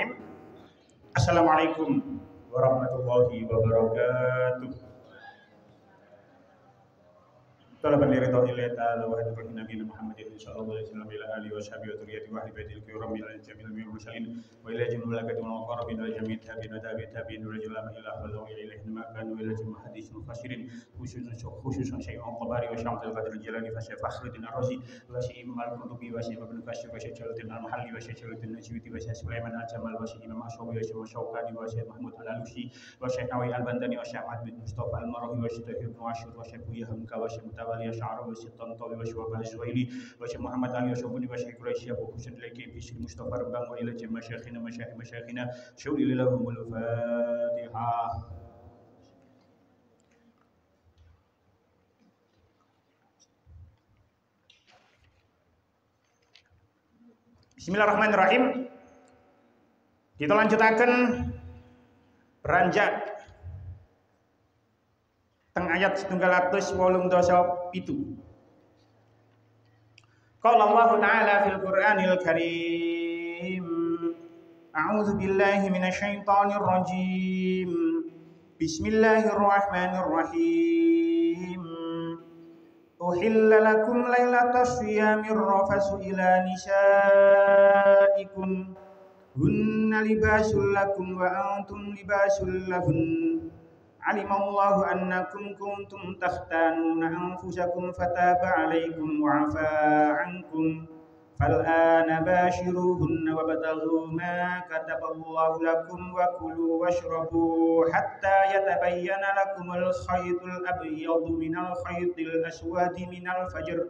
Bismillahirrahmanirrahim. Assalamualaikum warahmatullahi wabarakatuh. Talaban li ridwa'illahi ta'ala wa hadratin nabiyina Muhammadin sallallahu alaihi wasallam ila alihi wa sahbihi wa dhurriyyati wa ahli baitil kiram min al-jamil min al-mursalin wa ila jamil malaikati wal muqarrabin wa jami'it tabi'in wa tabi'in wa jalla ma ilaha illa huwa ilaihi ma kanu ila jamil haditsin mufassirin khususan syai'un qabari wa syamsul qadr jalani fa syafakhuddin ar-razi wa syai'im al-qutubi wa syai'im ibn kasir wa syai'in al-mahalli wa syai'in najwiti wa syai'in sulaiman al-jamal wa syai'in mashawi wa syai'in syauqani wa syai'in mahmud al-alusi wa syai'in nawawi al-bandani wa syai'in bin mustafa al-marawi wa syai'in ibn ashur wa syai'in yahmka wa syai'in wali sya'ra wa syaitan tawi wa syu'ab al-zuwaili wa syai'in muhammad ali wa syai'in wa syai'in quraisy wa husain laki bisri mustafa rabbang wa ila jami' masyayikhina syu'li lahumul fatihah. Bismillahirrahmanirrahim. Kita lanjutaken beranjak teng ayat 187. Qala Allah Ta'ala fil Qur'anil Karim. A'udzu billahi minasyaitonir rajim. Bismillahirrahmanirrahim. Uhilla lakum lailatas siyamir rafasu ila nisaikum. Hunna libasul lakum wa antum libasul lahun. Alimallahu annakum kuntum takhtanuna anfusakum fataba alaikum wa afa ankum fal'ana bashiruhunna wabtaghu ma kataballahu lakum wa kulu washrabu hatta yatabayyana lakumul khaytul abyadu minal khaytil aswadi minal fajr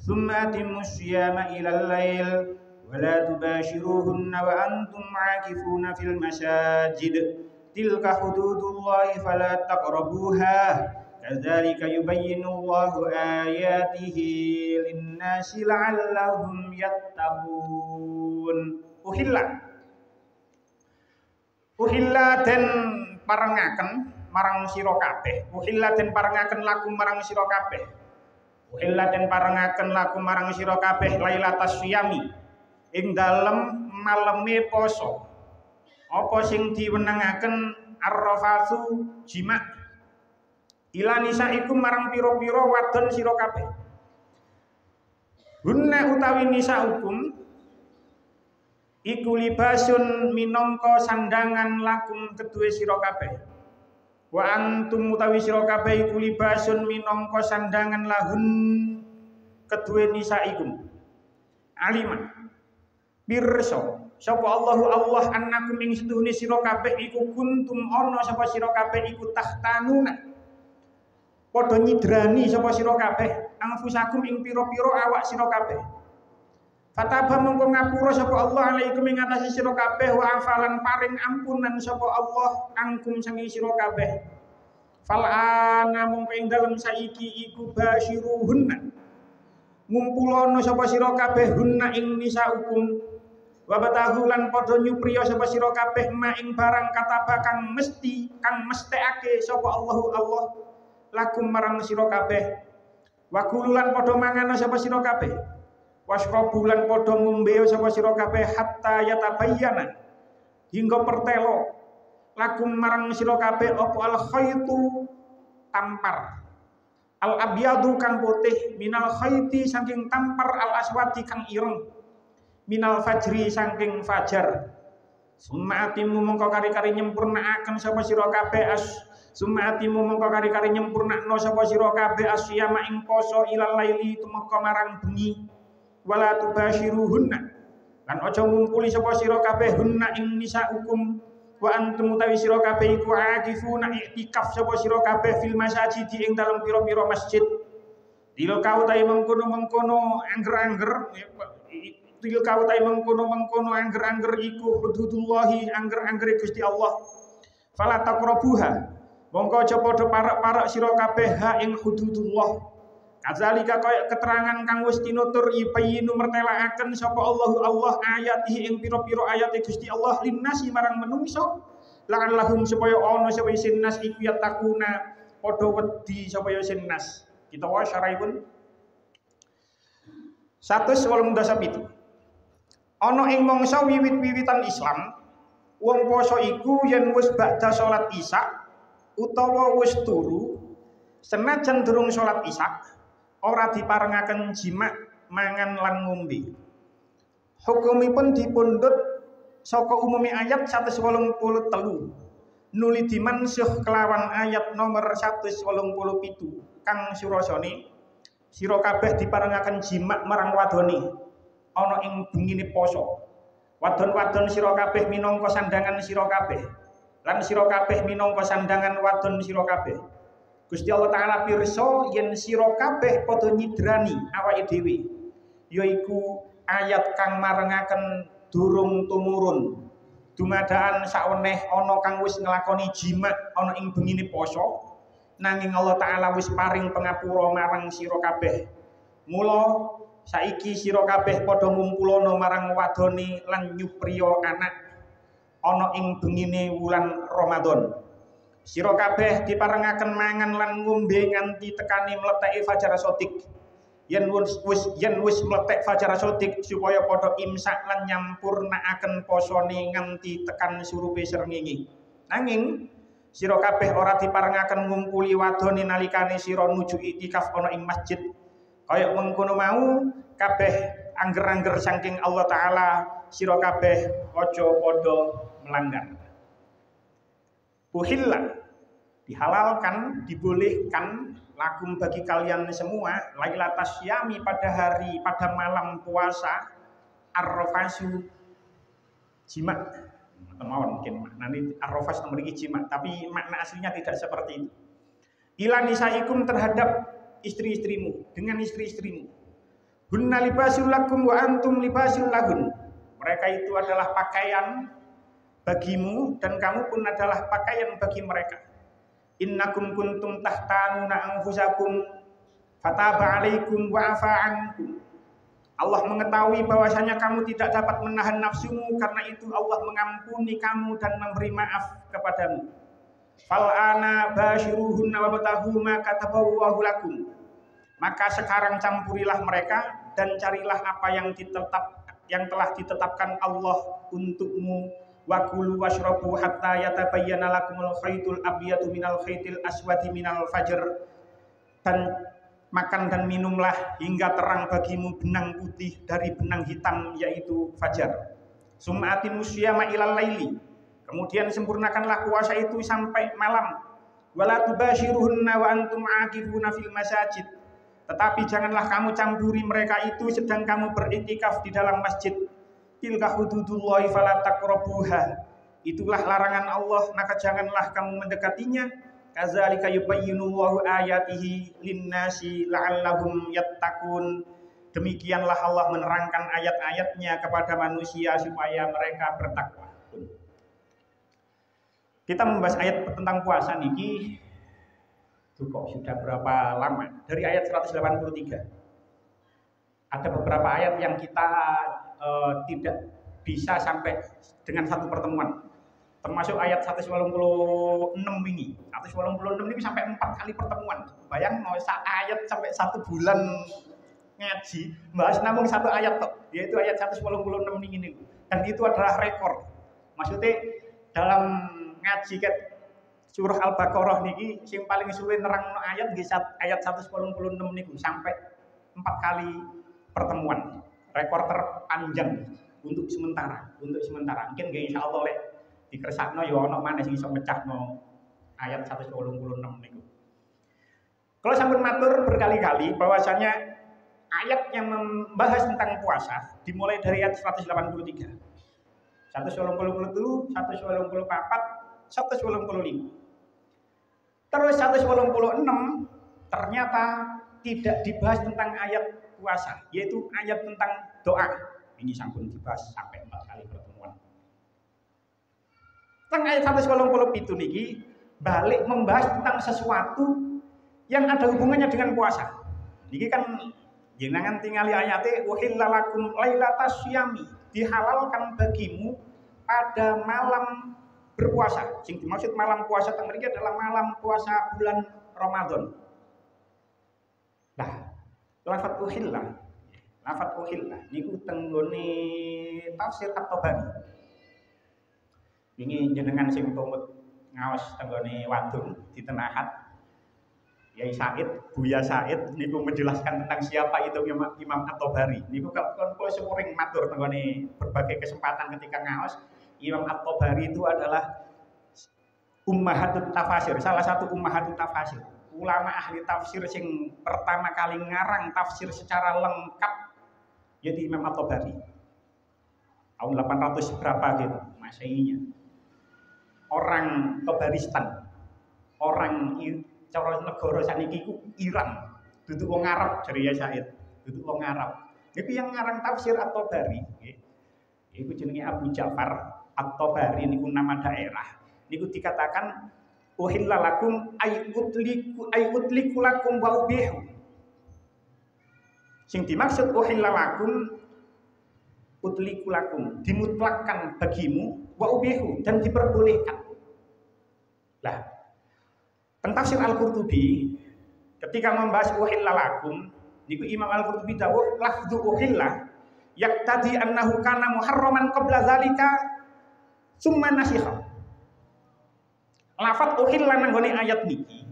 thumma atimmus siyama ilal lail wa la tubashiruhunna wa antum aakifuna fil masajid tilka hududullahi fala taqrabuha kadzalika yubayyinullahu ayatihi linnasi la'allahum yattaqun. Uhilla den parengaken marang sira kabeh. Uhilla den parengaken lakum marang sira kabeh. Uhilla den parengaken lakum marang sira kabeh lailatas siyami ing dalem maleme poso. Apa sing diwenengaken arrafatsu jima' ila nisaikum marang pira-pira wadon sira kabeh. Hunna utawi nisaukum iku libasun minangka sandangan lakum kedue sira kabeh. Wa antum utawi sira kabeh iku libasun minangka sandangan lahun kedue nisaikum. Alima pirsa sapa Allahu Allah annakum ing setuhune sira kabeh iku kuntum ana sapa sira kabeh iku tahtanuna padha nyidrani sapa sira kabeh anfusakum ing pira-pira awak sira kabeh. Fataba mongko ngapura sapa Allah alaikum ing atase sira kabeh wa afalan paring ampunan sapa Allah angkum sangi sira kabeh. Fal'ana mongko ing dalem saiki iku basyiruhunna ngumpulono sapa sira kabeh hunna ing nisaukum wa batahu lan padha nyupriya sapa sira kabeh ma ing barang kataba kang mesthekake sapa Allahu Allah lakum marang sira kabeh. Wa kululan padha mangan sapa sira kabeh. Wasrabu lan padha ngombe sapa sira kabeh hatta yatabayyana hingga pertelo lakum marang sira kabeh apa al khaytu tampar al abyadu kang putih minal khayti saking tampar al aswadi kang ireng minal fajri saking fajar. Sumatimu mongko kari-kari nyempurnaaken sapa sira kabeh sumatimu mongko kari-kari nyempurnakno sapa sira kabeh asyama ing poso ilal laili tumeka marang bengi. Wala tubashiruhunna lan aja ngumpuli sapa sira kabeh hunna ing nisaukum wa antum utawi sira kabeh iku akifuna iktikaf sapa sira kabeh fil masajid ing dalem pira-pira masjid. Tilka utawi mengkono-mengkono angger-angger tilka utai mengkono angger-angger iku hududullahi angger-angger Gusti Allah. Fala taqrabuha mongko aja padha parek-parek sira kabeh ha ing hududullah. Kadzalika kaya keterangan kang wis tinutur ibayinu mertelaaken sapa Allah ayatihi ing pira-pira ayate Gusti Allah linnasi marang manungsa la'allahum supaya ana sapa sinnas iku yatakuna padha wedi sapa sinnas. Kita wae syaraipun 187. Ana ing mangsa wiwit-wiwitan Islam Wong poso iku yen wis ba'da salat Isya utawa wis turu senajan durung salat Isya ora diparengaken jima mangan lan ngombe. Hukumipun dipundhut saka umumi ayat 183 nuli dimansuh kelawan ayat nomor 187 kang surasane sira kabeh diparengaken jima marang wadone ana ing bengine poso. Wadon-wadon sira kabeh minangka sandangan sira kabeh lan sira kabeh minangka sandangan wadon sira kabeh. Gusti Allah taala pirsa yen sira kabeh padha nyidrani awake dhewe yaiku ayat kang marengaken durung tumurun dumadaan saweneh ana kang wis nglakoni jima ana ing bengine poso nanging Allah taala wis paring pangapura marang sira kabeh. Mula saiki sira kabeh padha ngumpulana marang wadone lan nyupriya anak ana ing bengine wulan Ramadan. Sira kabeh diparengaken mangan lan ngombe nganti tekani mleteke fajar sotik. Yen wis mletek fajar sotik supaya padha imsak lan nyampurnakaken posone nganti tekan surupe srengenge. Nanging sira kabeh ora diparengaken ngumpuli wadone nalikane sira nuju iktikaf ana ing masjid. Kaya mengkono mau kabeh angger-angger saking Allah taala sira kabeh aja padha melanggar. Uhilla dihalalkan, dibolehkan lakum bagi kalian semua lailatas syami pada malam puasa arrafasu jima. Teman mungkin maknanya arrafas memiliki jima, tapi makna aslinya tidak seperti itu. Ila nisaikum terhadap istri-istrimu, dengan istri-istrimu. Hunna libasul lakum wa antum libasul lahun. Mereka itu adalah pakaian bagimu dan kamu pun adalah pakaian bagi mereka. Innakum kuntum tahtanuna anfusakum fataba alaikum wa afa ankum. Allah mengetahui bahwasanya kamu tidak dapat menahan nafsumu, karena itu Allah mengampuni kamu dan memberi maaf kepadamu. Fal ana basyiruhunna wabtaghu ma kataballahu lakum. Maka sekarang campurilah mereka dan carilah apa yang telah ditetapkan Allah untukmu. Wa kulu washrabu hatta yatabayyana lakumul khaytul abyadu minal khaytil aswadi minal fajr. Dan makan dan minumlah hingga terang bagimu benang putih dari benang hitam yaitu fajar. Summa atimus syiyama ilal laili. Kemudian sempurnakanlah puasa itu sampai malam. Wala tubashiruhunna wa antum aakifuna fil masajid. Tetapi janganlah kamu campuri mereka itu sedang kamu beriktikaf di dalam masjid. Tilka hududullahi fala taqrabuha. Itulah larangan Allah, maka janganlah kamu mendekatinya. Kadzalika yubayyinullahu ayatihi linnasi la'allahum yattaqun. Demikianlah Allah menerangkan ayat-ayatnya kepada manusia supaya mereka bertakwa. Kita membahas ayat tentang puasa niki kok sudah berapa lama? Dari ayat 183. Ada beberapa ayat yang kita tidak bisa sampai dengan satu pertemuan. Termasuk ayat 186 ini. 186 ini sampai 4 kali pertemuan. Bayang mau ayat sampai 1 bulan ngaji, bahas namun satu ayat toh, yaitu ayat 186 ini. Dan itu adalah rekor. Maksudnya dalam ngaji ket surah Al-Baqarah niki sing paling suwe nerangno ayat nggih ayat 186 niku sampai 4 kali pertemuan. Rekor terpanjang untuk sementara. Mungkin nggih insyaallah lek dikersakno ya ana maneh sing iso mecahno ayat 186 niku. Kalau sampun matur berkali-kali bahwasanya ayat yang membahas tentang puasa dimulai dari ayat 183. 183, 184, 185. Terus 186 ternyata tidak dibahas tentang ayat puasa, yaitu ayat tentang doa. Ini sampun dibahas sampai 4 kali pertemuan. Tentang ayat 187 niki balik membahas tentang sesuatu yang ada hubungannya dengan puasa. Niki kan jenengan tingali ayate uhillalakum lailatas syami, dihalalkan bagimu pada malam berpuasa. Sing dimaksud malam puasa teng mriki adalah malam puasa bulan Ramadan. Nah, lafadz uhillah niku teng nggone tafsir At-Tabari. Wingi jenengan sing tumut ngaos tenggone wadon di Tenahat. Yai Said, Buya Said niku menjelaskan tentang siapa itu Imam At-Tabari. Niku kalau sering matur tenggone berbagai kesempatan ketika ngaos, Imam At-Tabari itu adalah ummahatut tafasir, salah satu ummahatut tafasir. Ulama ahli tafsir sing pertama kali ngarang tafsir secara lengkap jadi Imam At-Tabari. Tahun 800 berapa gitu Masehinya. Orang Tabaristan, orang cara negara saniki ku Iran, duduk wong Arab jare Said, duduk wong Arab. Niku yang ngarang tafsir At-Tabari nggih. Iku jenenge Abu Ja'far At-Tabari niku nama daerah. Niku dikatakan uhilla lakum ayutliku lakum wa ubihu. Sing dimaksud uhilla lakum utliku lakum, dimutlakkan bagimu wa ubihu dan diperbolehkan. Lah, tafsir Al-Qurtubi ketika membahas uhilla lakum, niku Imam Al-Qurtubi dawuh lafdzu uhilla yaqtadi annahu kana muharraman qabla zalika summa nasikha. Lafadz uhilla nang gone ayat niki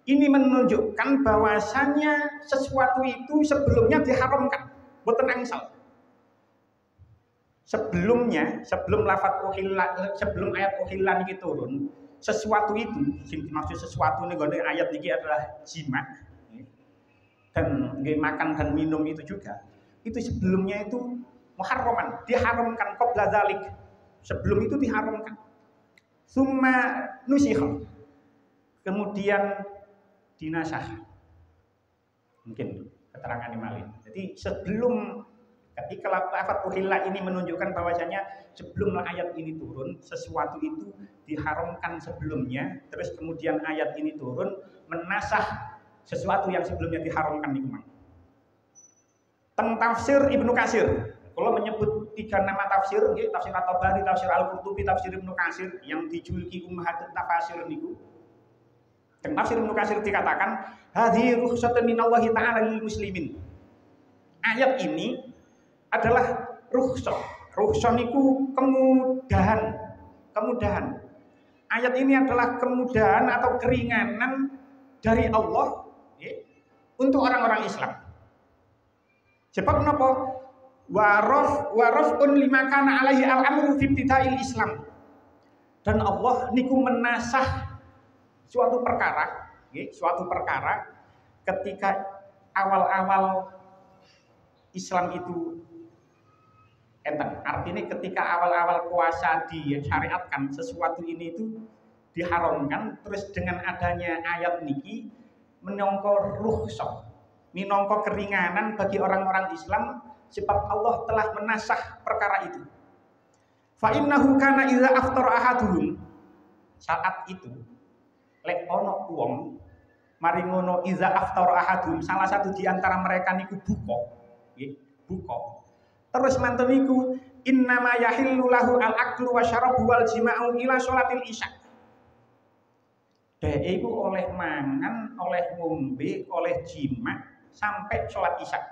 ini menunjukkan bahwasanya sesuatu itu sebelumnya diharamkan, boten angsal. Sebelum lafadz uhilla, sebelum ayat uhilla niki turun, sesuatu itu, sing dimaksud sesuatu nih gone ayat niki adalah jima dan makan dan minum itu juga. Itu sebelumnya itu muharraman, diharamkan qabla zalik. Sebelum itu diharamkan. Summa nusikha. Kemudian dinasah. Mungkin keterangan malih. Jadi sebelum ketika lafadz uhilla ini menunjukkan bahwasanya sebelum ayat ini turun, sesuatu itu diharamkan sebelumnya, terus kemudian ayat ini turun menasah sesuatu yang sebelumnya diharamkan niku mang. Teng tafsir Ibnu Katsir, kalau menyebut 3 nama tafsir, tafsir At-Tabari, tafsir Al-Qurtubi, tafsir Ibnu Katsir yang dijuluki ummahatut tafasir niku. Teng tafsir Ibnu Katsir dikatakan hadhi rukhsatun minallahi ta'ala lil muslimin. Ayat ini adalah rukhsah. Rukhsah niku kemudahan. Ayat ini adalah kemudahan atau keringanan dari Allah untuk orang-orang Islam. Sebab napa? Warafun lima kana alaihi al-amru fi ibtida'il Islam. Dan Allah niku menasah suatu perkara ketika awal-awal Islam itu enten. Artinya ketika awal-awal puasa disyariatkan, sesuatu ini itu diharamkan, terus dengan adanya ayat niki minangka rukhsah, minangka keringanan bagi orang-orang Islam, sebab Allah telah menasah perkara itu. Fa innahu kana idza aftara ahaduhum, saat itu lek ana wong mari ngono idza aftara ahaduhum, salah satu di antara mereka niku buka, nggih, buka. Terus manten niku innama yahillu lahu al-aklu wa syarabu wal jima'u ila sholatil isya. Dhek iku oleh mangan, oleh ngombe, oleh jima sampai sholat isya.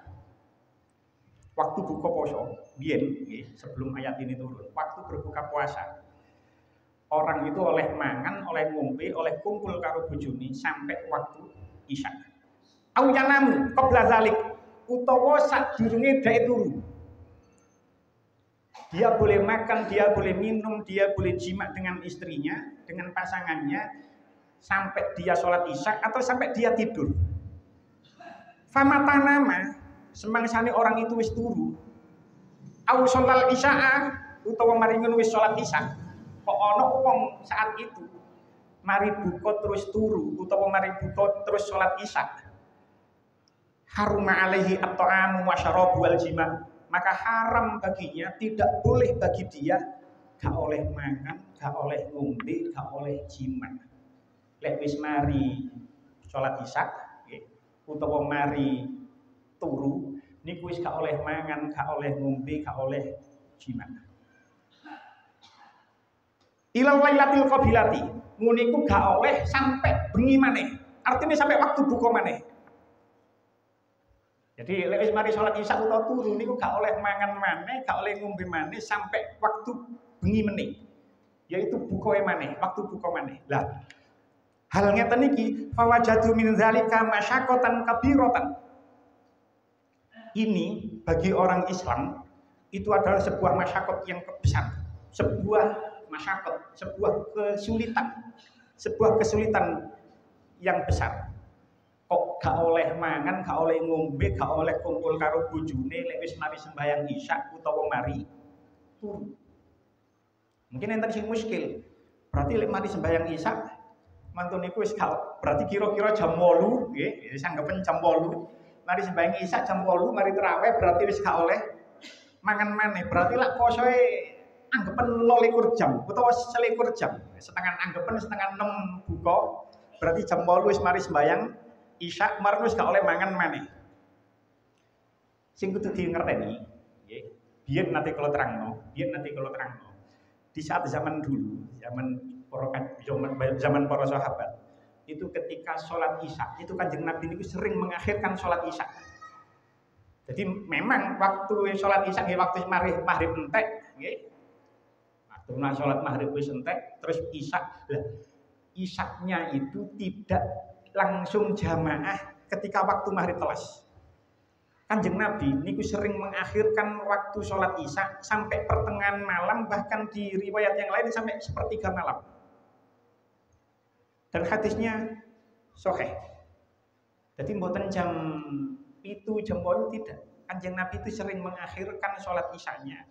Waktu buka poso, biyen sebelum ayat ini turun, waktu berbuka puasa, orang itu oleh mangan, oleh ngombe, oleh kumpul karo bojone sampai waktu isya. Au yanamu qabla zalik, utawa sadurunge dhek turu. Dia boleh makan, dia boleh minum, dia boleh jima dengan istrinya, dengan pasangannya sampai dia sholat isya atau sampai dia tidur. Famatanama, semangsane orang itu wis turu, au sholal isya'a utawa mari ngono wis sholat isya, kok ana wong saat itu mari buka terus turu utawa mari buka terus sholat isya, haruma alaihi at-ta'amu wa syarabu wal jima', maka haram baginya, tidak boleh bagi dia, gak oleh mangan, gak oleh ngombe, gak oleh jima. Lek wis mari sholat isya utawa mari turu niku wis gak oleh mangan, gak oleh ngombe, gak oleh jima. Ilal lailatil qabilati, muniku gak oleh sampai bengi maneh. Artinya sampai waktu buka maneh. Jadi lek wis mari salat isya utawa turu niku gak oleh mangan maneh, gak oleh ngombe maneh sampai waktu bengi meneh. yaitu buka maneh, waktu buka maneh. Lah, hal ngeten iki fawajadu min zalika masyaqqatan kabiratan. Ini bagi orang Islam itu adalah sebuah masyaqqat yang besar, sebuah masyaqqat, sebuah kesulitan yang besar. Kok gak oleh mangan, gak oleh ngombe, gak oleh kumpul karo bojone lek wis mari sembahyang isya utawa mari turu. Mungkin enten sing muskil. Berarti lek mari sembahyang isya mantun niku wis gak, berarti kira-kira jam 8 nggih, wis anggapen jam 8. Mari sembahyang isya jam 8, mari tarawih berarti wis gak oleh mangan maneh. Berarti lak posoe anggapen 12 jam utawa 21 jam. Setengah anggapen setengah 6 buka, berarti jam 8 wis mari sembahyang isya, mari wis gak oleh mangan maneh. Sing kudu dingerteni, nggih. Biyen nanti kalau terangno, di saat zaman dulu, zaman para sahabat, itu ketika sholat isya, itu Kanjeng Nabi itu sering mengakhirkan sholat isya. Jadi memang waktu sholat isya, waktu maghrib entek, waktu sholat maghrib wis entek, terus isya, isyaknya itu tidak langsung jamaah ketika waktu maghrib telas. Kanjeng Nabi niku sering mengakhirkan waktu sholat isya sampai pertengahan malam, bahkan di riwayat yang lain sampai sepertiga malam. Dan hadisnya sahih. Jadi mboten jam itu jam 8 tidak. Kanjeng Nabi itu sering mengakhirkan sholat isyanya.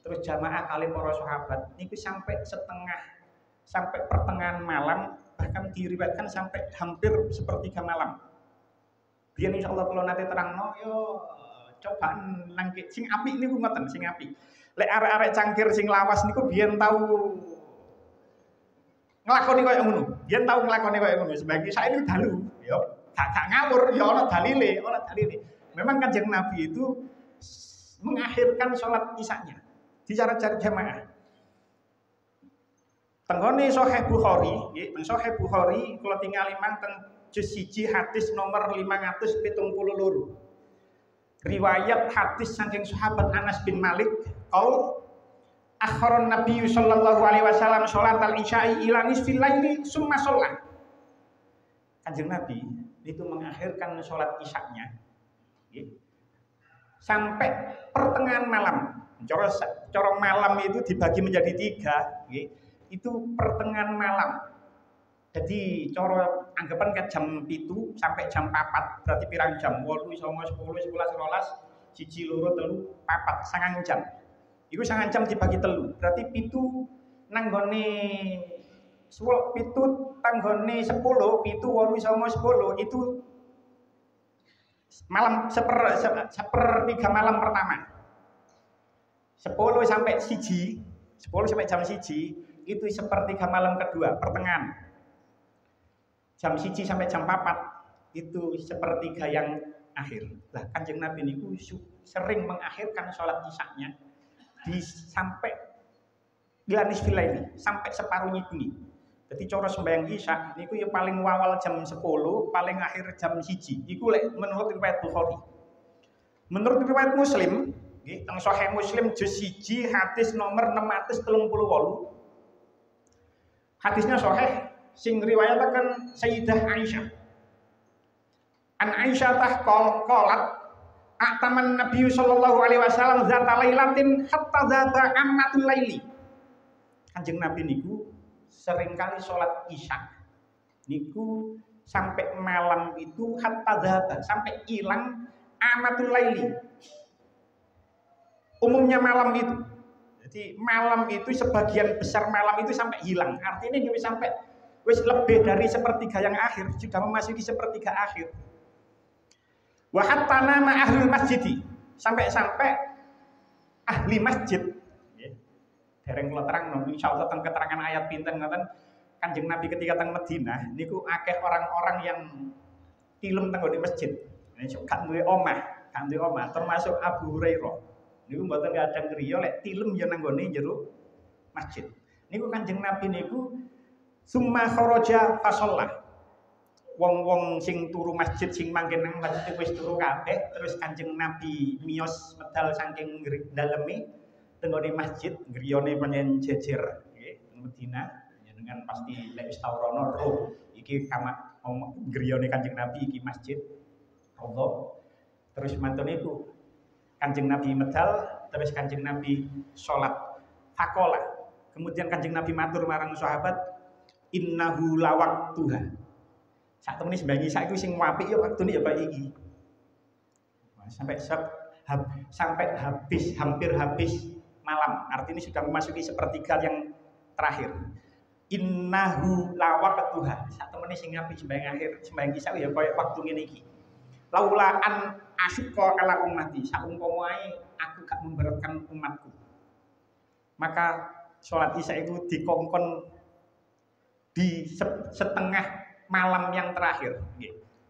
Terus jamaah kali para sahabat niku sampai pertengahan malam, bahkan diriwayatkan sampai hampir sepertiga malam. Biyen insyaallah kalau nanti terangno yo cobaan nangke sing apik niku ngoten, sing apik. Lek arek-arek cangkir sing lawas niku biyen tahu nglakoni koyo ngono. Biyen tau nglakoni koyo ngono. Sebagai saya ini dalu, yo gak ngawur, yo ana dalile. Memang Kanjeng Nabi itu mengakhirkan sholat isyanya di cara-cara jamaah. Tenggone Sahih Bukhari, nggih, Sahih Bukhari kula tingali manten juz 1 hadis nomor 572. Riwayat hadis saking sahabat Anas bin Malik, qaul akharon Nabi sallallahu alaihi wasallam sholat al-isya'i ila nisfil laili summa sholat. Kanjeng Nabi itu mengakhirkan sholat isyaknya sampai pertengahan malam. Coro malam itu dibagi menjadi 3, itu pertengahan malam. Jadi coro anggapan ke jam 7 sampai jam 4, berarti pirang jam? 8, 9, 10, 11, 12, 1, 2, 3, 4, 9 jam. Iku 9 jam dibagi 3, berarti 7 nanggone 7 tanggone 10, 7, 8, 9, 10 itu malam sepertiga malam pertama. 10 sampai jam 1 itu sepertiga malam kedua, pertengahan. Jam 1 sampai jam 4 itu sepertiga yang akhir. Lah Kanjeng Nabi niku sering mengakhirkan sholat isyaknya sampai ilanis ini, sampai separuh nyidni. Jadi cara sembahyang isya niku ya paling awal jam 10, paling akhir jam 1. Iku menurut riwayat Bukhari. Menurut riwayat Muslim, nggih, teng Sahih Muslim juz 1 hadis nomor 638. Hadisnya sahih sing riwayataken Sayyidah Aisyah. An Aisyah qalat ataman Nabi sallallahu alaihi wasallam zata lailatin hatta zata ammatul laili. Kanjeng Nabi niku seringkali sholat isya niku sampai malam itu hatta zata, sampai hilang amatul laili. Umumnya malam itu. Jadi malam itu sebagian besar malam itu sampai hilang. Artinya ini sampai wis lebih dari sepertiga yang akhir, sudah memasuki sepertiga akhir. Wa hatta nama ahlul masjid, sampai ahli masjid. Dereng kula terangno insyaallah teng keterangan ayat pinten ngoten Kanjeng Nabi ketika teng Madinah niku akeh orang-orang yang tilem teng di masjid. Gak duwe omah, termasuk Abu Hurairah. Niku mboten kadang griya lek tilem ya nang gone jero masjid. Niku Kanjeng Nabi niku summa kharaja fashollah. Wong-wong sing turu masjid sing manggen nang masjid wis turu kabeh, terus Kanjeng Nabi miyos medal saking daleme tenggone masjid, griyane panjen jejer, nggih. Medina dengan pasti lek wis tau rono roh iki kamar griyane Kanjeng Nabi iki masjid Allah. Terus mantun iku Kanjeng Nabi medal, terus Kanjeng Nabi sholat fakola. Kemudian Kanjeng Nabi matur marang sahabat, innahu lawaktuha. Sak temene sembahyang Isya iku sing apik ya waktune ya kaya iki. Sampai habis, hampir habis malam. Artinya sudah memasuki sepertiga yang terakhir. Innahu lawaktuha. Sak temene sing apik sembahyang akhir, sembahyang Isya ya kaya waktu ngene iki. Laula an asyqa ala ummati, saumpama ae aku gak memberatkan umatku. Maka sholat Isya itu dikongkon di setengah malam yang terakhir.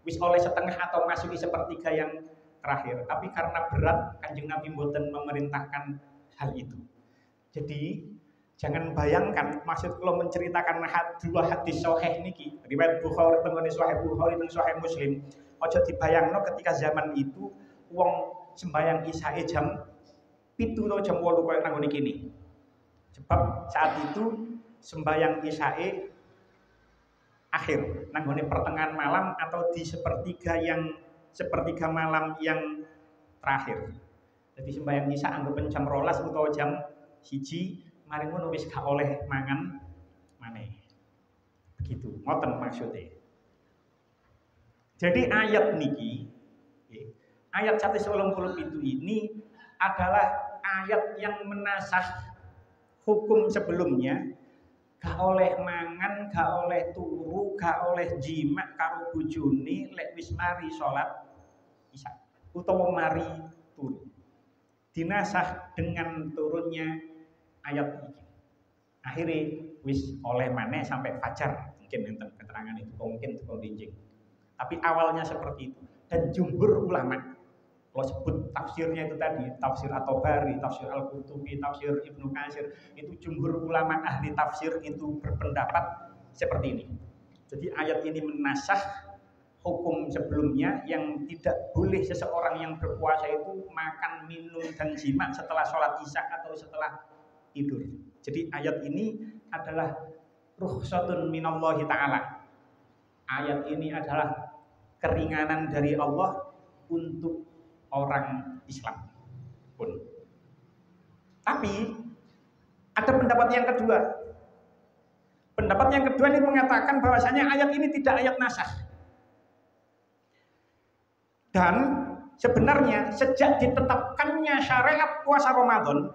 Wis oleh setengah atau masuki sepertiga yang terakhir. Tapi karena berat, Kanjeng Nabi mboten memerintahkan hal itu. Jadi jangan bayangkan, maksud kalau menceritakan dua hadis sahih niki, riwayat Bukhari tengene Sahih Bukhari dan Sahih Muslim. Ojo dibayangno ketika zaman itu wong sembahyang Isya jam 7 atau jam 8 koyo nang ngene kene. Sebab saat itu sembahyang Isya akhir nang ngene pertengahan malam atau di sepertiga malam yang terakhir. Jadi sembahyang Isya anggapan jam 12 utawa jam 1 mari ngono wis gak oleh mangan maneh. Begitu, ngoten maksudnya. Jadi ayat niki, ayat 187 ini adalah ayat yang menasah hukum sebelumnya. Gak oleh mangan, gak oleh turu, gak oleh jima karo bojone lek wis mari salat Isya utawa mari turu. Dinasah dengan turunnya ayat ini. Akhirnya wis oleh maneh sampai fajar. Mungkin enten keterangan itu, mungkin tukang dinjing. Tapi awalnya seperti itu. Dan jumhur ulama, kalau sebut tafsirnya itu tadi, tafsir At-Tabari, tafsir Al-Qurtubi, tafsir Ibnu Katsir, itu jumhur ulama ahli tafsir itu berpendapat seperti ini. Jadi ayat ini menasah hukum sebelumnya yang tidak boleh seseorang yang berpuasa itu makan, minum, dan jima setelah sholat Isya atau setelah tidur. Jadi ayat ini adalah rukhsatun minallahi ta'ala. Ayat ini adalah keringanan dari Allah untuk orang Islam pun. Tapi ada pendapat yang kedua. Pendapat yang kedua ini mengatakan bahwasanya ayat ini tidak ayat nasakh. Dan sebenarnya sejak ditetapkannya syariat puasa Ramadan,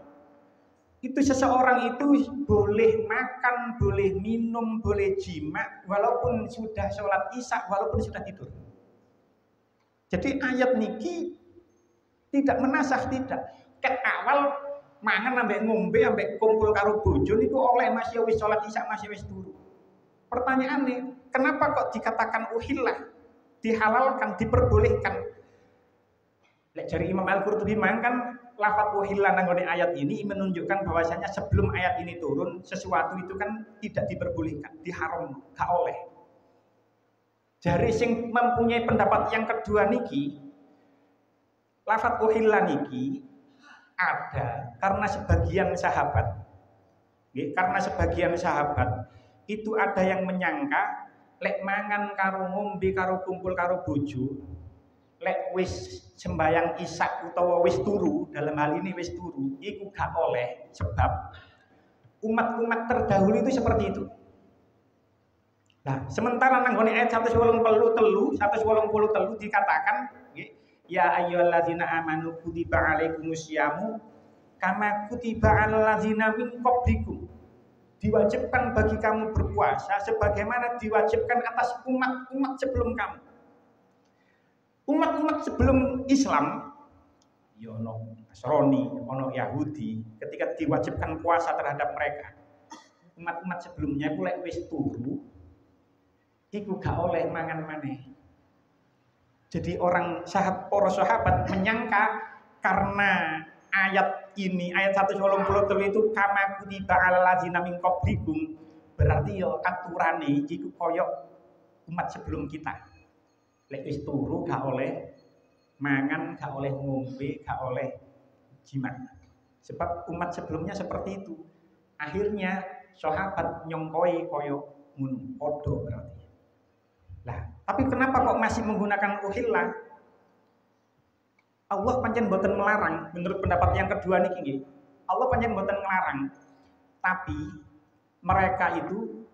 itu seseorang itu boleh makan, boleh minum, boleh jima walaupun sudah sholat Isya, walaupun sudah tidur. Jadi ayat niki tidak menasakh, tidak. Ket awal mangan ambek ngombe ambek kumpul karo bojo niku oleh masih wis sholat Isya, masih wis turu. Pertanyaannya, kenapa kok dikatakan uhillah, dihalalkan, diperbolehkan? Lek dari Imam Al-Qurtubi kan lafaz uhillah nanggone ayat ini menunjukkan bahwasanya sebelum ayat ini turun sesuatu itu kan tidak diperbolehkan, diharam, gak oleh. Jari sing mempunyai pendapat yang kedua niki, lafaz uhillah niki ada karena sebagian sahabat itu ada yang menyangka lek mangan karo ngombe karo kumpul karo bojo, lek wis sembayang Isya utawa wis turu, dalam hal ini wis turu, iku gak oleh sebab umat-umat terdahulu itu seperti itu. Nah, sementara nanggone ayat 183 dikatakan, ya ayyuhalladzina amanu kutiba alaikumusyamu kama kutiba alal ladzina min qablikum. Diwajibkan bagi kamu berpuasa sebagaimana diwajibkan atas umat-umat sebelum kamu. Umat-umat sebelum Islam, ya ono Nasrani, ono Yahudi, ketika diwajibkan puasa terhadap mereka, umat-umat sebelumnya ku lek wis turu, iku gak oleh mangan maneh. Jadi para sahabat menyangka karena ayat ini, ayat 183 itu kama kutiba alal ladzina min qablikum, berarti yo aturane iku koyok umat sebelum kita. Lek wis turu gak oleh mangan, gak oleh ngombe, gak oleh jimat. Sebab umat sebelumnya seperti itu. Akhirnya sahabat nyongkoi koyo ngono, padha berarti. Lah, tapi kenapa kok masih menggunakan uhillah? Allah pancen boten melarang, menurut pendapat yang kedua niki nggih. Allah pancen boten melarang. Tapi mereka itu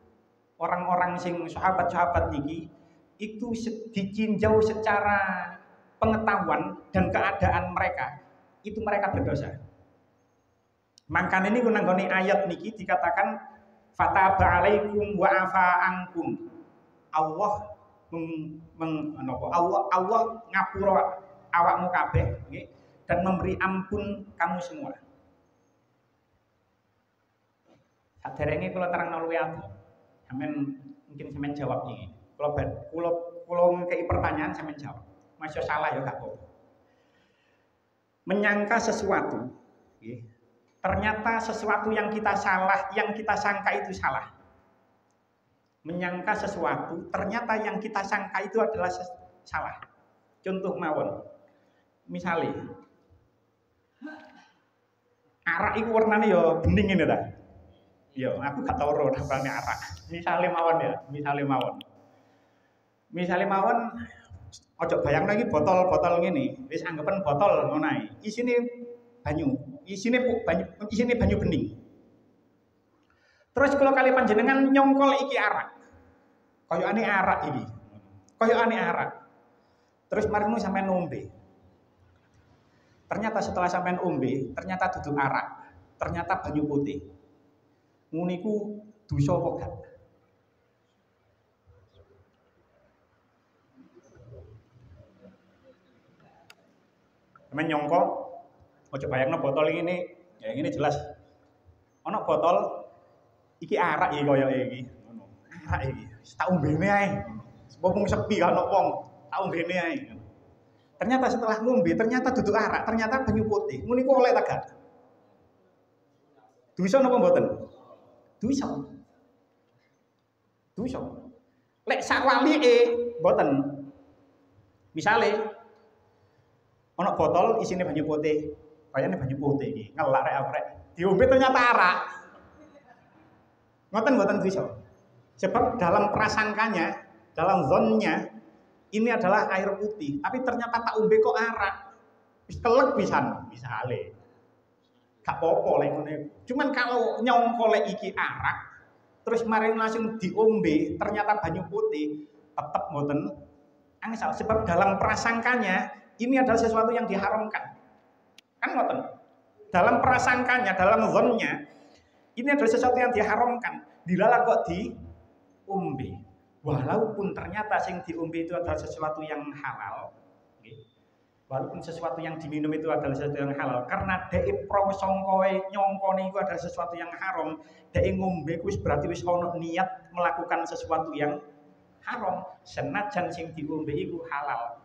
orang-orang sing sahabat-sahabat niki itu ditinjau secara pengetahuan dan keadaan mereka, itu mereka berdosa. Makanya ini gunanggone ayat niki dikatakan fataba alaikum wa afa ankum. Allah Allah ngapura awakmu kabeh nggih dan memberi ampun kamu semua. Saderenge kula terangno luwih ati. Sampeyan mungkin sampeyan jawab iki. Kula ngekeki pertanyaan sampeyan jawab. Masya salah ya gak apa-apa. Menyangka sesuatu nggih. Ternyata sesuatu yang kita salah, yang kita sangka itu salah. Menyangka sesuatu, ternyata yang kita sangka itu adalah salah. Contoh mawon. Misalnya, arak itu warnanya ya bening ini ta. Ya, aku gak tau ro dapane arak. Misalnya mawon. Misalnya mawon ojo bayang lagi botol-botol ngene. Wis anggapan botol ngono ae. Isine banyu. Isine banyu bening. Terus kalau kali panjenengan nyongkol iki arak. Koyokane arak iki. Koyokane arak. Terus marimu sampean ngombe. Ternyata setelah sampean ombe, ternyata duduk arak. Ternyata banyu putih. Nguniku dosa apa gak? Sampeyan nyongko, ojo bayangno botol ini, ya ini jelas. Ono botol iki arak iki koyoke iki. Ngono. Arak iki. Tak ombene ae. Wong sepi kan wong, tak ombene ae. Ternyata setelah ngombe, ternyata duduk arak, ternyata banyu putih. Ngene ku oleh ta gak? Dosa napa mboten? Dosa. Lek sakwalike mboten. Misale ono botol isine banyu putih. Kayane banyu putih iki, ngelak rek. Diombe ternyata arak. Ngoten mboten dosa. Sebab dalam prasangkanya, dalam zonnya ini adalah air putih, tapi ternyata tak ombe kok arak. Wis kelek pisan, misale. Gak apa-apa lek ngene. Cuman kalau nyongkol iki arak, terus mari langsung diombe, ternyata banyu putih, tetep mboten angsal. Sebab dalam prasangkanya ini adalah sesuatu yang diharamkan. Kan ngoten. Dalam prasangkanya, dalam zonnya, ini adalah sesuatu yang diharamkan. Dilalah kok diombe. Walaupun ternyata sing diombe itu adalah sesuatu yang halal, okay? Walaupun sesuatu yang diminum itu adalah sesuatu yang halal, karena dek prasangkae nyongkone itu adalah sesuatu yang haram, dek ngombe wis berarti wis ono niat melakukan sesuatu yang haram, senajan sing diombe iku halal.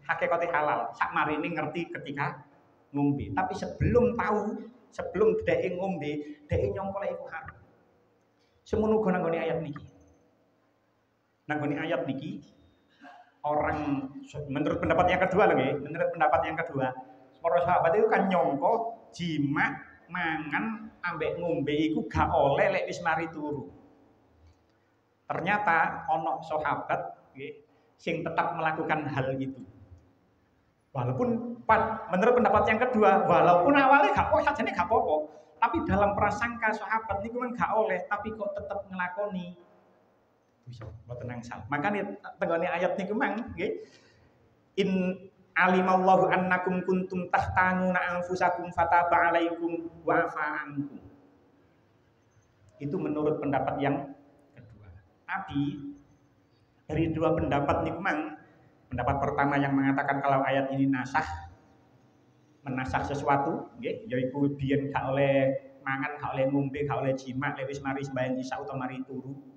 Hakikate halal, sak marine ngerti ketika ngombe, tapi sebelum tahu, sebelum dek ngombe, dek nyongkone iku haram. Semono uga nanggone ayat niki. Nanggone ayat niki orang menurut pendapat yang kedua lagi, menurut pendapat yang kedua, para sahabat itu kan nyongko jima mangan ambek ngombe iku gak oleh lek wis mari turu. Ternyata ono sahabat nggih sing tetap melakukan hal itu. Walaupun menurut pendapat yang kedua, walaupun awalnya gak apa sajane gak apa-apa, tapi dalam prasangka sahabat niku memang gak oleh, tapi kok tetap ngelakoni. Bisa mboten angsal. Makane tenggone ayat niku mang nggih. In alimallahu annakum kuntum tahtanuna anfusakum fataba alaikum wa afa ankum. Itu menurut pendapat yang kedua. Tapi dari dua pendapat niku mang, pendapat pertama yang mengatakan kalau ayat ini menasah sesuatu nggih, yaiku biyen gak oleh mangan, gak oleh ngombe, gak oleh jima, lek wis mari sembahyang isya utawa mari turu.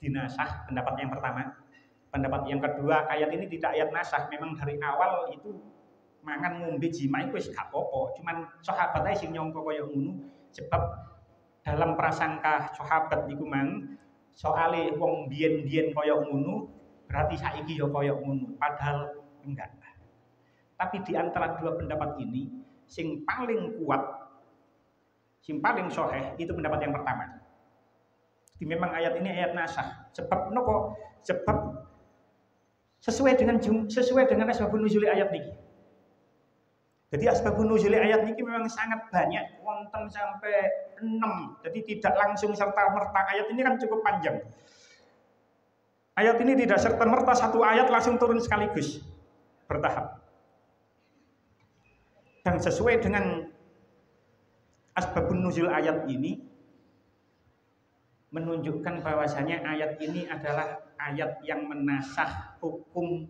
Dinasah, pendapat yang pertama. Pendapat yang kedua, ayat ini tidak ayat nasah, memang dari awal itu mangan ngombe jima itu wis gak apa-apa. Cuman sahabat ae sing nyangka kaya ngono, sebab dalam prasangka sahabat niku mang soale wong biyen-biyen kaya ngono, berarti saiki ya kaya ngono, padahal enggak. Tapi di antara dua pendapat ini sing paling kuat paling sahih itu pendapat yang pertama. Jadi memang ayat ini ayat nasakh. Sebab nopo? Sebab sesuai dengan asbabun nuzul ayat niki. Jadi asbabun nuzul ayat niki memang sangat banyak, wonten sampai 6. Jadi tidak langsung serta merta. Ayat ini kan cukup panjang. Ayat ini tidak serta merta satu ayat langsung turun sekaligus, bertahap. Dan sesuai dengan asbabun nuzul ayat ini menunjukkan bahwasanya ayat ini adalah ayat yang menasakh hukum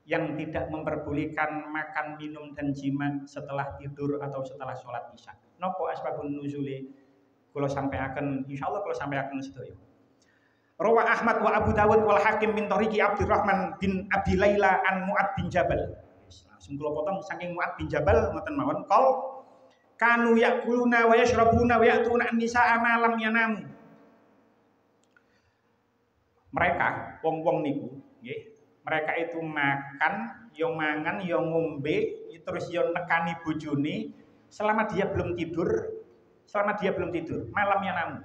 yang tidak memperbolehkan makan, minum, dan jima setelah tidur atau setelah sholat isya. Nopo asbabun nuzuli kula sampaiaken, insyaallah kula sampaiaken sedaya. Rawa Ahmad wa Abu Dawud wal Hakim min tariqi Abdurrahman bin Abi Laila an Mu'ad bin Jabal. Langsung kula potong saking Mu'ad bin Jabal ngoten mawon, qol kanu yakuluna wa yashrabuna wa ya'tuna an-nisaa ma lam yanamu. Mereka wong-wong niku nggih, mereka itu makan, yo mangan, yo ngombe, terus yo nekani bojone selama dia belum tidur, malamnya namu.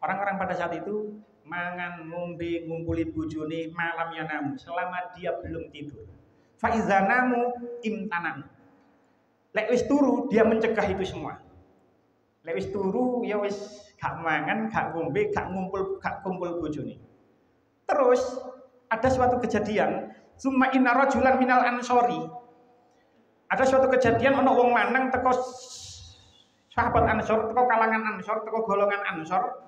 Orang-orang pada saat itu mangan, ngombe, ngumpuli bojone malamnya namu selama dia belum tidur. Fa iza namu imtanan. Lek wis turu dia mencegah itu semua. Lek wis turu ya wis gak mangan, gak ngombe, gak kumpul bojone. Terus ada suatu kejadian, summa inna rajulan minal ansori. Ada suatu kejadian ana wong lanang teko sahabat Ansor, teko kalangan Ansor, teko golongan Ansor.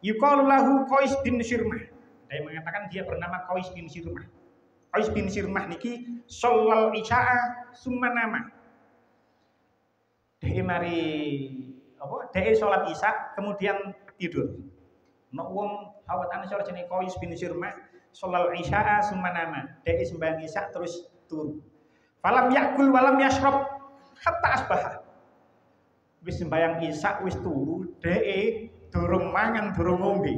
Yuqalu lahu Qais bin Sirmah. Dia mengatakan dia bernama Qais bin Sirmah. Qais bin Sirmah niki sholal isya'a summa nama. Dia mari apa? Dia salat isya kemudian tidur. Ana wong sahabat Ansor jenenge Qais bin Sirmah. Sholal isya'a summa nama. Dia sembahyang isya terus turu. Falam yakul walam yashrab hatta asbaha. Wis sembahyang isya wis turu, dia durung mangan durung ngombe.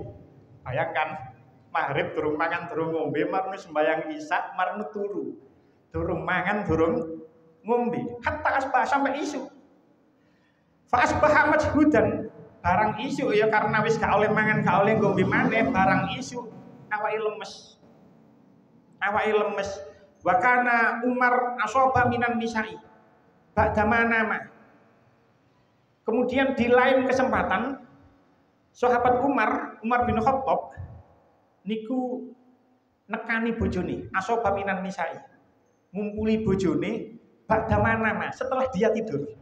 Bayangkan maghrib durung mangan durung ngombe, marno sembahyang isya marno turu. Durung mangan durung ngombe. Hatta asbaha sampai isu. Fa asbaha majhudan. Barang isu ya karena wis gak oleh mangan gak oleh ngombe maneh, barang isu awake lemes. Wa kana Umar asoba minan nisa'i ba'da manama. Kemudian di lain kesempatan sahabat Umar bin Khattab niku nekani bojone, asoba minan nisa'i. Ngumpuli bojone ba'da manama setelah dia tidur.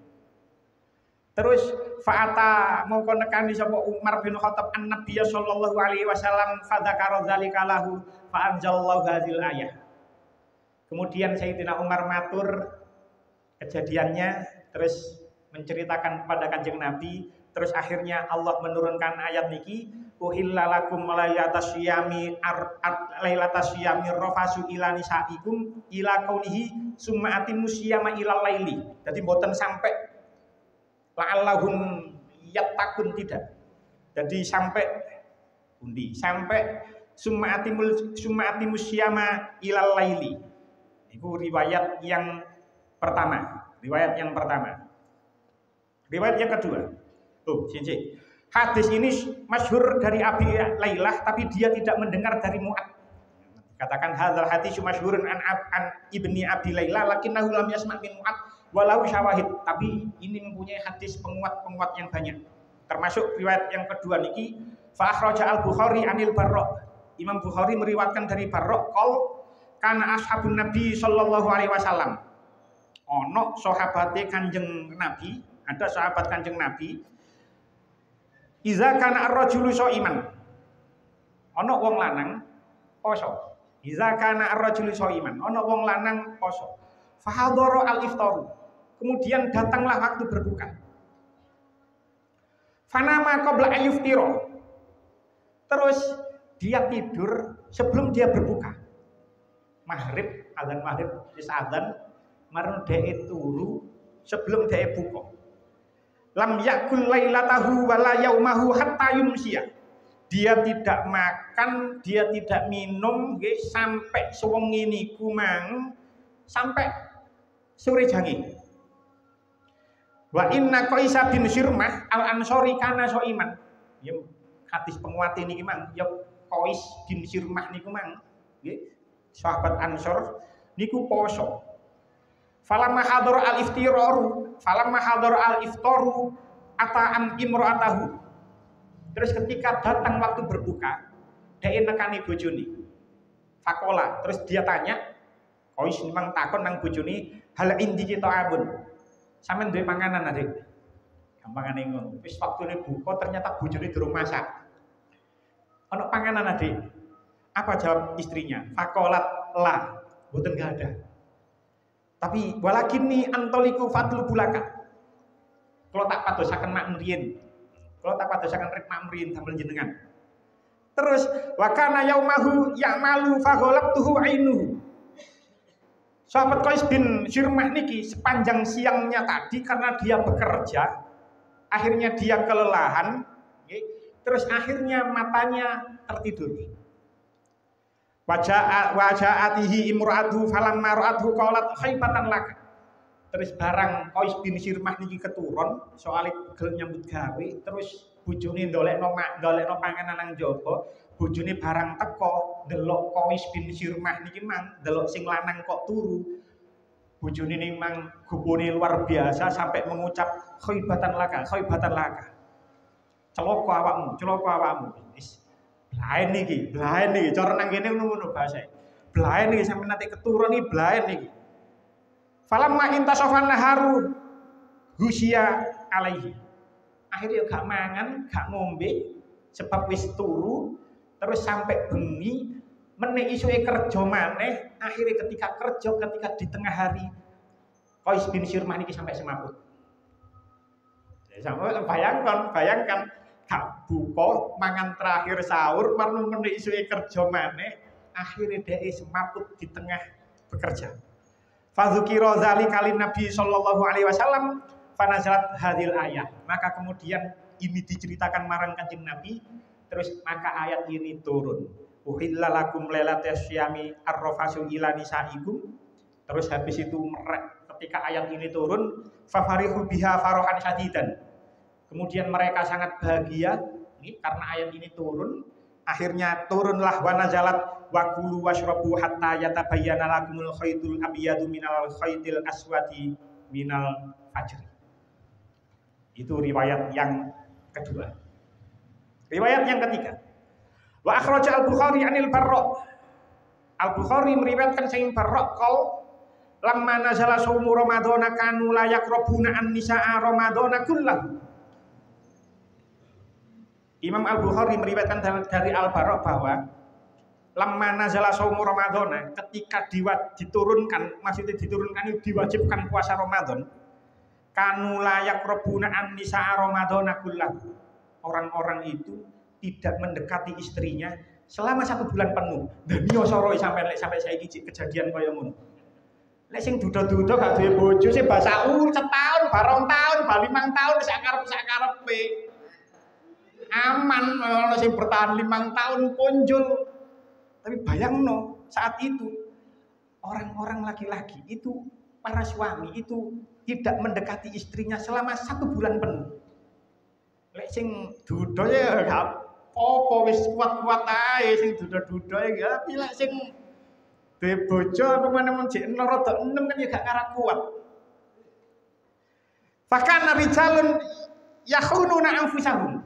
Terus fa'ata mongko nekani sapa Umar bin Khattab an-Nabiy sallallahu alaihi wasallam fadzakara dzalika lahu fa anzalallahu hadzal ayah. Kemudian Sayyidina Umar matur kejadiannya, terus menceritakan kepada Kanjeng Nabi, terus akhirnya Allah menurunkan ayat niki, uhilla lakum lailatas syiyami rafasu ila nisaikum ila qaulihi summa atimus syiyama ilal laili. Jadi mboten sampai la'allahum yattaqun, tidak. Jadi sampai pundi? Sampai summa atimus syiyama ilal laili. Itu riwayat yang pertama. Riwayat yang kedua. Sini. Hadis ini masyhur dari Abi Lailah, tapi dia tidak mendengar dari Mu'ad. Katakan hadzal hadis masyhurun an ibni Abi Lailah lakinnahu lam yasma' min Mu'ad walau syawahid. Tapi ini mempunyai hadis penguat yang banyak. Termasuk riwayat yang kedua niki fa akhraja al-Bukhari anil Barra. Imam Bukhari meriwayatkan dari Barra qol kana ashabun Nabi sallallahu alaihi wasallam. Ono sahabate Kanjeng Nabi, ada sahabat Kanjeng Nabi. Iza kana ar-rajulu shaiman. Ono wong lanang poso. Iza kana ar-rajulu shaiman. Ono wong lanang poso. Fahadhara al-iftaru. Kemudian datanglah waktu berbuka. Fanama qabla ayyuftira. Terus dia tidur sebelum dia berbuka. Maghrib, azan maghrib wis azan, marno dhek turu sebelum dhek buka. Lam yakul lailatahu wala yaumahu hatta yumsiya. Dia tidak makan, dia tidak minum nggih sampai sewengi niku mang sampai sore jange. Wa inna Qaisa bin Sirmah al-Ansori kana iman. Ya hadis penguat niki mang ya Qais bin Sirmah niku mang nggih sahabat Ansor niku poso. Falamma hadara al-iftaru ata'am imra'atahu. Terus ketika datang waktu berbuka, dia nekani bojone. Fakola, terus dia tanya, Qais memang takon nang bojone, hal indi kita abun. Sampeyan duwe panganan Adik. Gampangane ngono. Wis waktune buka ternyata bojone durung masak. Ana panganan Adik. Apa jawab istrinya? Fakolat la, mboten gak ada. Tapi walakini antoliku fadlu bulaka. Kalau tak padosaken mak mriyen. Kalau tak padosaken rek mak mriyen damel jenengan. Terus wa kana yaumahu ya'malu faghalabtuhu ainuhu. Sahabat Qais bin Sirmah niki sepanjang siangnya tadi karena dia bekerja, akhirnya dia kelelahan, terus akhirnya matanya tertidur. Waja'atihi imra'atuhu falamma ra'athu qalat khaybatan lak. Terus barang Qais bin Sirmah niki keturun, soalé pegel nyambut gawe, terus bojone ndolekno panganan nang jaba, bojone barang teko, delok Qais bin Sirmah niki mang, delok sing lanang kok turu. Bojone niki mang gubone luar biasa sampai mengucap khaybatan laka, khaybatan laka. Celaka awakmu. Blaen niki, cara nang kene ngono bahasa. Blaen niki sampe nanti keturun iki blaen niki. Falamma intasofan naharu husya alaihi. Akhirnya gak mangan, gak ngombe sebab wis turu, terus sampai bengi meneh isuke kerja maneh, akhirnya ketika di tengah hari Qais bin Sirmah niki sampai semaput. Bayangkan gak buka, mangan terakhir sahur, marno meneh isuke kerja maneh, akhirnya dia semaput di tengah bekerja. Fadzukira dzalika lin Nabi sallallahu alaihi wasallam fanazalat hadhil ayat. Maka kemudian ini diceritakan marang Kanjeng Nabi, terus maka ayat ini turun. Uhilla lakum lailatas syami arrafasu ila nisaikum. Terus habis itu ketika ayat ini turun, fafarihu biha farahan syadidan. Kemudian mereka sangat bahagia ini karena ayat ini turun. Akhirnya turunlah wa nazalat wa kulu washrabu hatta yatabayyana lakumul khaytul abyadu minal khaytil aswadi minal fajr. Itu riwayat yang kedua. Riwayat yang ketiga. Wa akhraja al-Bukhari 'anil Barra. Al-Bukhari meriwayatkan saking Barra qol lamma nazala shaumu ramadhana kanu la yaqrabuna an-nisaa ramadhana kullahu. Imam Al-Bukhari meriwayatkan dari Al-Bara bahwa lamma nazala shaumu ramadhana, ketika diturunkan, maksudnya diturunkan itu diwajibkan puasa Ramadan, kanu la yaqrabuna an-nisaa ramadhana kullahu. Orang-orang itu tidak mendekati istrinya selama 1 bulan penuh. Dan yo soroi sampai saiki kejadian kaya ngono. Lek sing duda-duda gak duwe bojo sih basaur setahun, barong tahun, bali 5 tahun sak karepe. Aman kalau sing bertahan 5 tahun punjul. Tapi bayangno saat itu orang-orang laki-laki itu, para suami itu tidak mendekati istrinya selama 1 bulan penuh. Lek sing duda ya gak apa-apa wis kuat-kuat ae sing duda-duda ya, tapi lek sing duwe bojo apa meneh jek rada enem kan ya gak kara kuat. Fakana rijalun yakhununa anfusahum.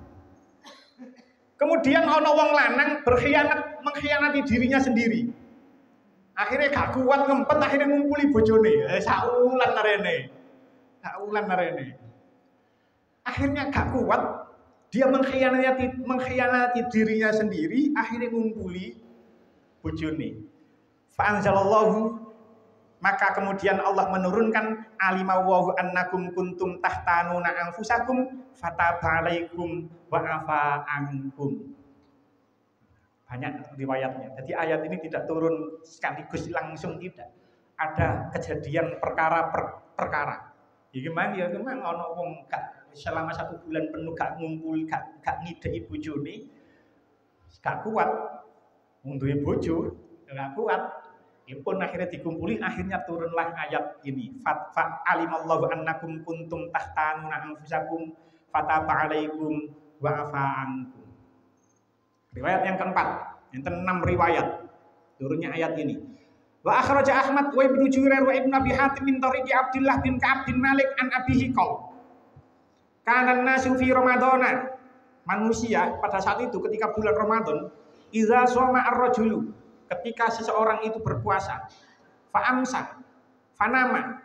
Kemudian ono wong lanang mengkhianati dirinya sendiri. Akhirnya gak kuat ngempet, akhirnya ngumpuli bojone. Saulan narene. Akhirnya gak kuat, dia mengkhianati dirinya sendiri, akhirnya ngumpuli bojone. Fa'anzalallahu, maka kemudian Allah menurunkan alimawahu annakum kuntum tahtanuna anfusakum fataba alaikum wa afa ankum. Banyak riwayatnya. Jadi ayat ini tidak turun sekaligus langsung, tidak. Ada kejadian perkara. Ya gimana ya, memang ono wong gak selama 1 bulan penuh gak ngumpul, gak ngideki bojone, gak kuat. Wong duwe bojo gak kuat. pun akhirnya dikumpuli, akhirnya turunlah ayat ini. Fa alimallahu annakum kuntum tahtanuna anfusakum fataba alaikum wa afa ankum. Riwayat yang keempat, yang keenam riwayat turunnya ayat ini. Wa akhraja Ahmad wa Ibnu Jubair wa Ibnu Abi Hatim min tariqi Abdullah bin Ka'ab bin Malik an abihi qol. Kana nasu fi Ramadana. Manusia pada saat itu ketika bulan Ramadan, idza shoma ar-rajulu, ketika seseorang itu berpuasa, fa'amsa, fanama,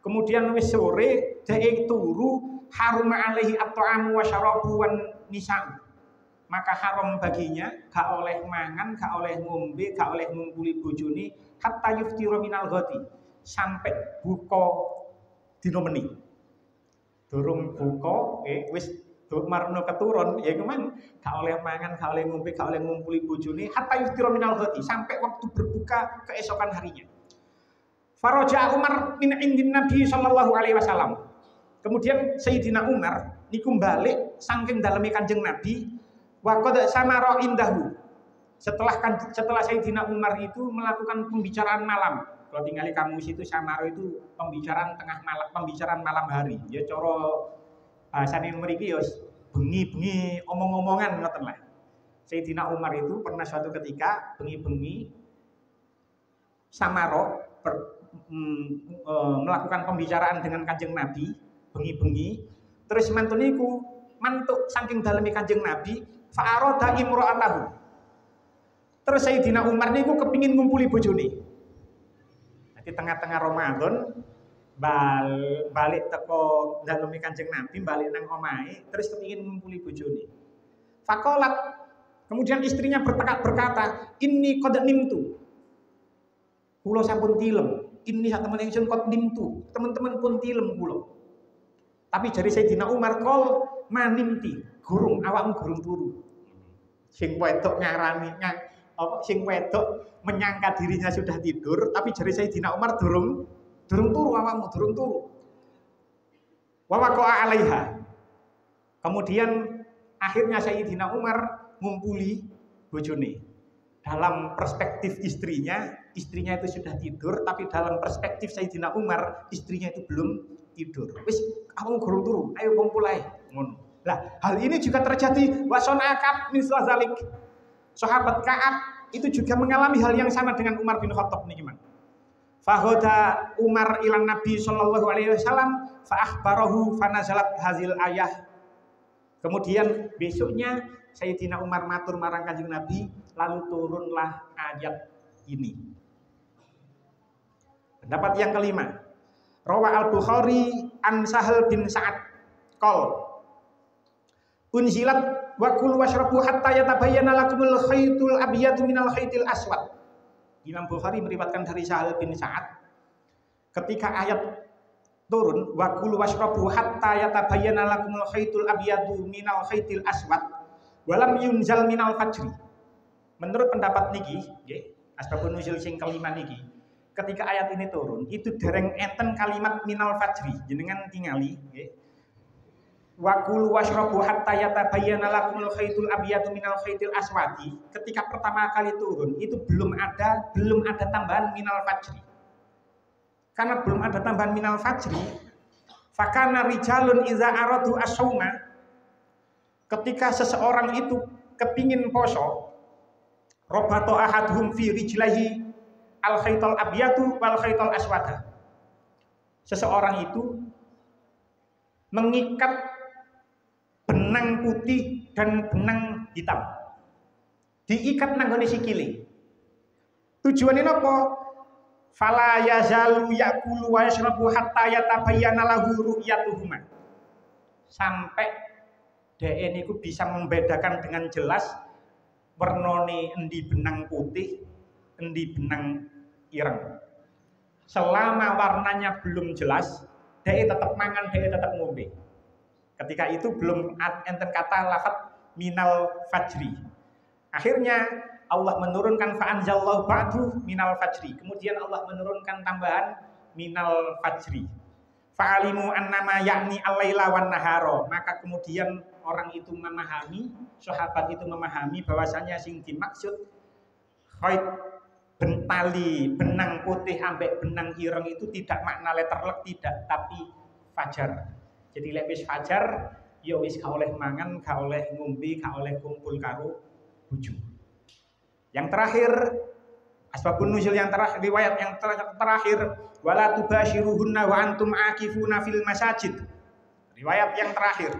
kemudian wis sore dhek turu, haruma alaihi at-ta'amu wa syarabu wan nisa'u. Maka haram baginya gak oleh mangan, gak oleh ngombe, gak oleh ngumpuli bojone hatta yuftira minal ghadi, sampai buka dina meni. Durung buka wis marno keturun ya kemang gak oleh mangan, gak oleh ngombe, gak oleh ngumpuli bojone hatta yuftira minal ghadi, sampai waktu berbuka keesokan harinya. Faraja Umar min indin Nabi sallallahu alaihi wasallam. Kemudian Sayyidina Umar niku balik saking daleme Kanjeng Nabi. Wa qad samara indahu. Setelah Sayyidina Umar itu melakukan pembicaraan malam. Kalau tinggal di kamus itu samara itu pembicaraan tengah malam, pembicaraan malam hari. Ya cara bahasane mriki ya bengi-bengi omong-omongan ngoten lah. Sayyidina Umar itu pernah suatu ketika bengi-bengi samara melakukan pembicaraan dengan Kanjeng Nabi bengi-bengi, terus mantun niku mantuk saking daleme Kanjeng Nabi fa'arada imra'atahu. Terus Sayyidina Umar niku kepingin ngumpuli bojone. Nanti tengah-tengah Ramadan balik teko daleme Kanjeng Nabi, balik nang omahe, terus kepingin ngumpuli bojone. Faqalat, kemudian istrinya berkata, "Inni qad nimtu." Kula sampun tilem. Inni sak temen ingsun qad nimtu. Teman-teman pun tilem kula. Tapi jari Sayyidina Umar kol manimti, gurung awakmu gurung turu. Sing wedok ngarani sing wedok menyangka dirinya sudah tidur, tapi jari Sayyidina Umar durung turu awakmu, durung turu. Wa waqa'a 'alaiha. Kemudian akhirnya Sayyidina Umar ngumpuli bojone. Dalam perspektif istrinya itu sudah tidur, tapi dalam perspektif Sayyidina Umar, istrinya itu belum tidur. Wis awakmu gurung turu, ayo kumpul ae. Ngono. Lah, hal ini juga terjadi wasona Ka'ab misla zalik. Sahabat Ka'ab itu juga mengalami hal yang sama dengan Umar bin Khattab niki, Man. Fahoda Umar ilan Nabi sallallahu alaihi wasallam fa akhbarahu fa nazalat hazil ayah. Kemudian besoknya Sayyidina Umar matur marang Kanjeng Nabi, lalu turunlah ayat ini. Pendapat yang kelima, Rawa Al-Bukhari an Sahal bin Sa'ad qol unzilat wa kulu washrabu hatta yatabayyana lakumul khaytul abyadu minal khaytil aswad. Imam Bukhari meriwayatkan dari Sahal bin Sa'ad ketika ayat turun wa kulu washrabu hatta yatabayyana lakumul khaytul abyadu minal khaytil aswad walam yunzal minal fajri. Menurut pendapat niki nggih, asbabun nuzul sing kelima niki, ketika ayat ini turun itu dereng enten kalimat minal fajri, jenengan tingali nggih. Wa kulu washrabu hatta yatabayyana lakumul khaytul abyadu minal khaytil aswadi. Ketika pertama kali turun itu belum ada tambahan minal fajri. Karena belum ada tambahan minal fajri, fakana rijalun iza aradu as-sauma, ketika seseorang itu kepingin poso, robato ahaduhum fi rijlahi al khaytal abyadu wal khaytal aswada. Seseorang itu mengikat benang putih dan benang hitam, diikat nanggone sikile. Tujuannya apa? Fala yazalu yakulu wa yashrabu hatta yatabayyana lahu ru'yatuhuma. Sampai dhek niku bisa membedakan dengan jelas wernane endi benang putih, endi benang ireng. Selama warnanya belum jelas, dhek tetap mangan, dhek tetap ngombe. Ketika itu belum enten kata lafaz minal fajri. Akhirnya Allah menurunkan fa'anzalallahu ba'du minal fajri. Kemudian Allah menurunkan tambahan minal fajri. Fa'alimu annama yakni al-laila wan nahara. Maka kemudian orang itu memahami, sahabat itu memahami bahwasanya sing dimaksud khaid tali benang putih ambek benang ireng itu tidak makna letterlek, tidak, tapi fajar. Jadi lek wis fajar ya wis gak oleh mangan, gak oleh ngombe, gak oleh kumpul karo bojo. Yang terakhir asbabun nuzul yang terakhir, riwayat yang terakhir, wala tubashiruhunna wa antum akifuna fil masajid. Riwayat yang terakhir,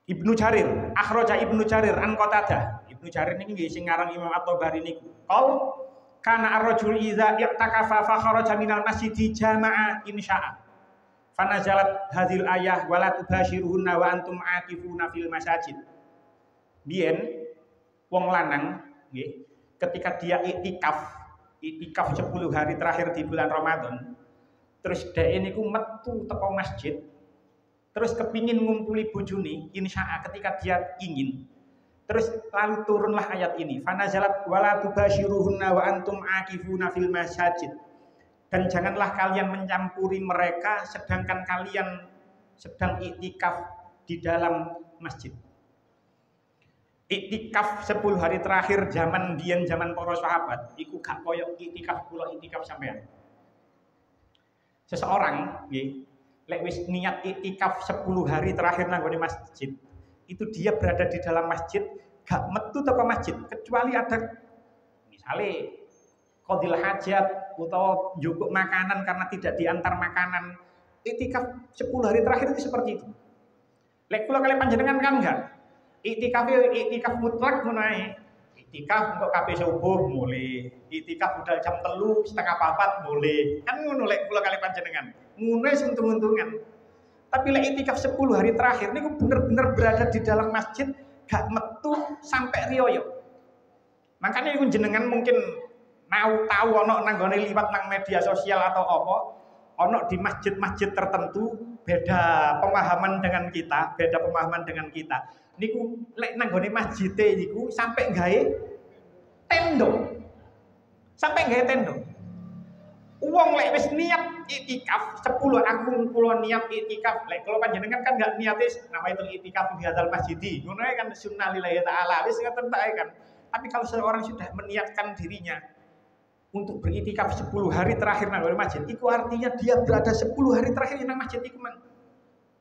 Ibnu Jarir, akhraja Ibnu Jarir an Qatadah. Ibnu Jarir niki nggih sing ngaran Imam At-Tabari niku. Qol kana ar-rajul idza i'takafa fa kharaja minal masjidi jama'a insya'a. Fanazalat hadhil ayah wala tubashiruhunna wa antum akifuna fil masajid. Biyen wong lanang nggih, ketika dia iktikaf 10 hari terakhir di bulan Ramadan, terus dhek niku metu teko masjid, terus kepingin ngumpuli bojone, insya'a ketika dia ingin. Terus lalu turunlah ayat ini, fanazalat wala tubashiruhunna wa antum akifuna fil masajid. Dan janganlah kalian mencampuri mereka sedangkan kalian sedang iktikaf di dalam masjid. Iktikaf 10 hari terakhir zaman biyen zaman para sahabat iku gak koyo iktikaf kula iktikaf sampean. Seseorang nggih, lek wis niat iktikaf 10 hari terakhir nang masjid, itu dia berada di dalam masjid, gak metu teko masjid kecuali ada misalnya qadil hajat atau njukuk makanan karena tidak diantar makanan. Iktikaf 10 hari terakhir itu seperti itu. Lek kula kalian panjenengan kan enggak. Iktikaf mutlak ngono ae. Iktikaf untuk kabeh subuh mulai. Iktikaf udah jam 3:30 boleh. Kan ngono lek kula kalian panjenengan. Ngono wis untung-untungan. Tapi lek iktikaf 10 hari terakhir niku bener-bener berada di dalam masjid, gak metu sampai riyo. Makanya iku jenengan mungkin tahu ono nanggone liwat nang media sosial atau apa, ono di masjid-masjid tertentu beda pemahaman dengan kita. Niku lek nanggone masjide niku sampai gawe tendo. Uang lek wis niat iktikaf 10 aku kula niat iktikaf. Lek kalau panjenengan kan enggak niat nama itu iktikaf di hadzal masjidi. Ngono kan sunnah lillahi taala. Wis ngoten kan. Tapi kalau seorang sudah meniatkan dirinya untuk beriktikaf 10 hari terakhir nang masjid, itu artinya dia berada 10 hari terakhir nang masjid iku man.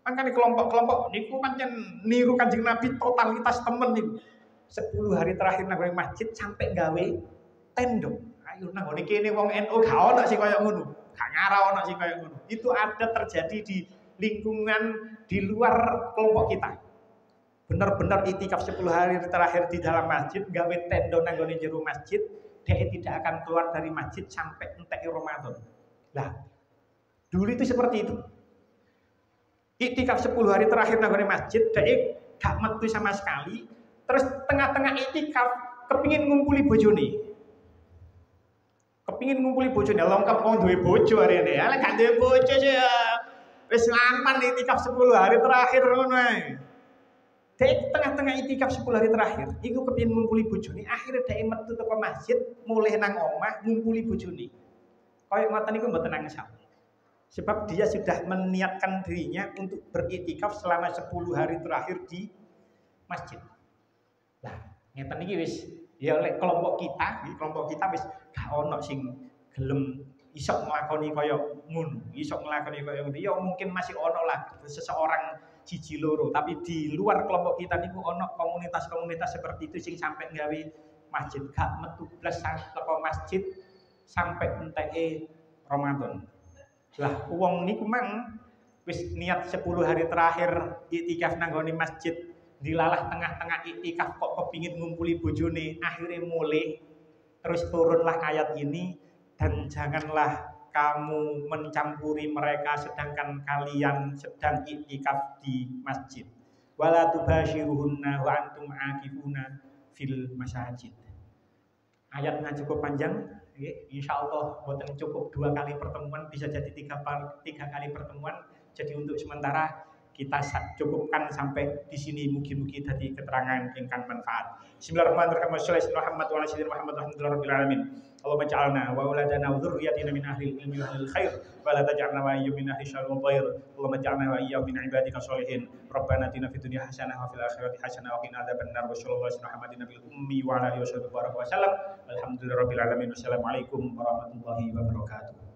Makanya kelompok-kelompok niku pancen niru Kanjeng Nabi totalitas temen niku. 10 hari terakhir nang masjid sampai gawe tendo. Ayo nang ngene kene wong NU gak ono sing kaya ngono. Gak ngarah ono sing kaya ngono. Itu ada terjadi di lingkungan di luar kelompok kita. Benar-benar iktikaf 10 hari terakhir di dalam masjid, gawe tendo nang ngene jero masjid. Dia tidak akan keluar dari masjid sampai entek Ramadan. Lah, dulu itu seperti itu. Iktikaf 10 hari terakhir nang masjid, dia gak metu sama sekali. Terus tengah-tengah iktikaf kepingin ngumpuli bojone. Lengkap wong duwe bojo arene. Lah gak duwe bojo sih ya. Wis lampan iktikaf 10 hari terakhir ngono ae. Dek tengah-tengah iktikaf 10 hari terakhir, iku kepengin ngumpuli bojone, akhirnya dek metu teko masjid, mulih nang omah ngumpuli bojone. Kayak ngoten niku mboten nangis. Sebab dia sudah meniatkan dirinya untuk beriktikaf selama 10 hari terakhir di masjid. Lah, ngeten iki wis ya lek kelompok kita wis gak ono sing gelem iso nglakoni kaya ngono, Ya mungkin masih ono lah seseorang siji loro, tapi di luar kelompok kita niku ono komunitas-komunitas seperti itu sing sampai gawe masjid gak metu blas teko masjid sampai enteke Ramadan. Lah wong niku mang wis niat 10 hari terakhir iktikaf nang nggone masjid, dilalah tengah-tengah iktikaf kok kepingin ngumpuli bojone, akhirnya mulai terus turunlah ayat ini, dan janganlah kamu mencampuri mereka sedangkan kalian sedang iktikaf di masjid. Wala tubashiruhunna wa antum akifuna fil masajid. Ayatnya cukup panjang, insyaallah boten cukup 2 kali pertemuan, bisa jadi 3 kali pertemuan. Jadi untuk sementara kita cukupkan sampai di sini, mugi-mugi dadi keterangan ingkang manfaat. Bismillahirrahmanirrahim. Wassallallahu Muhammad wa ala sayyidina Muhammad walhamdulillahirabbil alamin. Allahumma ja'alna wa auladana wa dzurriyyatina min ahli ilmi wa ahlil khair wa la taj'alna wa iyyahum min ahli syarri wal dhair. Allahumma ja'alna wa iyyahum min ibadika sholihin. Rabbana atina fid dunya hasanah wa fil akhirati hasanah wa qina adzabannar. Wa sallallahu alaihi Muhammadin nabiyil ummi wa ala alihi wa sallam. Alhamdulillahirabbil alamin. Wassalamualaikum warahmatullahi wabarakatuh.